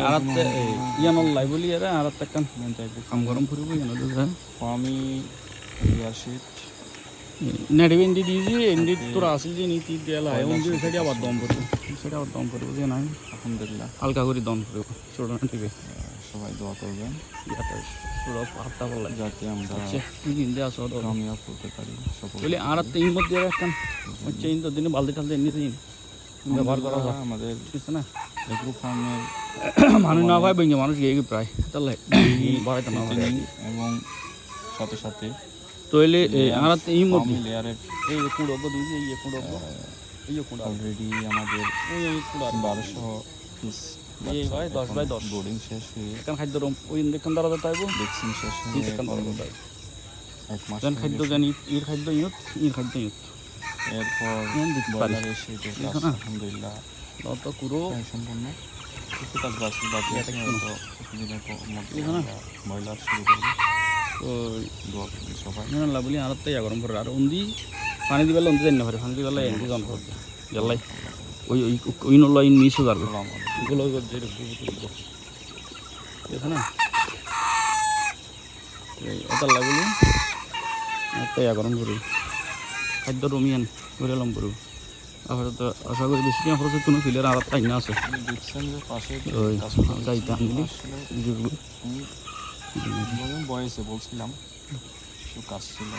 আর ইয়ানোর লাই বলি এরা আর একটা কাম গরম ফুরিব ইয়ানো আমি ইয়াশিট নেড়িবে ইন্ডি দিয়েছি ইন্ডি তোরা আসিল যে নীতি দেয়াল হয় ইন্ডি সাইডে আবার দম পড়ব সেটা আবার দম পড়ব যে নাই আলহামদুলিল্লাহ হালকা করে দম পড়ব ছোট না টিভি সবাই দোয়া করবেন ইয়াটা ছোট হাতটা ভালো লাগে যাতে আমরা তুই দিন আসো কামিয়াব করতে পারি বলি আর তিন মধ্যে একটা হচ্ছে ইন তো দিনে বালতি টালতে এমনি দিন ব্যবহার করা যায় আমাদের কিছু না এগ্রো ফার্মের মানুষ না ভাই বেঞ্জে মানুষ গিয়ে প্রায় তাহলে বাড়াইতে না ভালো এবং সাথে সাথে তৈলে আর এই মধ্যে লেয়ারের এই কুড়ো দিয়েছি এই কুড়ো এই কুড়ো অলরেডি আমাদের ওই কুড়ো 1200 পিস এই ভাই 10 বাই 10 বোর্ডিং শেষ হয়ে এখান খাদ্য ওই দেখুন দাঁড়াতে পাইবো ভ্যাকসিন শেষ হয়ে দেখুন দাঁড়াতে পাইবো এক মাস যেন খাদ্য জানি এর খাদ্য ইউত এরপর দেখতে পারি বয়লারের সেটা আলহামদুলিল্লাহ যত কুড়ো সম্পূর্ণ কিছু কাজ বাকি আছে হয়তো কিছুদিনের মধ্যে বয়লার শুরু করবো ওই দোয়া করি সবাই বলি আর তাই গরম করে আর উন্দি পানি দিবেলে উন্দি জানি না পারে পানি দিবেলে এন্ডি জন করতে জ্বালাই ওই ওই ওই নল ইন মিস হয়ে যাবে এগুলো যে ঠিক না এটা লাগলি তাই গরম করি খাদ্য রমিয়ান করে এলাম করু তারপরে তো আশা করি বেশি টাকা খরচ কোনো ফিলের আর তাই না আছে পাশে ওই গাইতে আনলি বয়সে বলছিলাম কিছু কাজ ছিল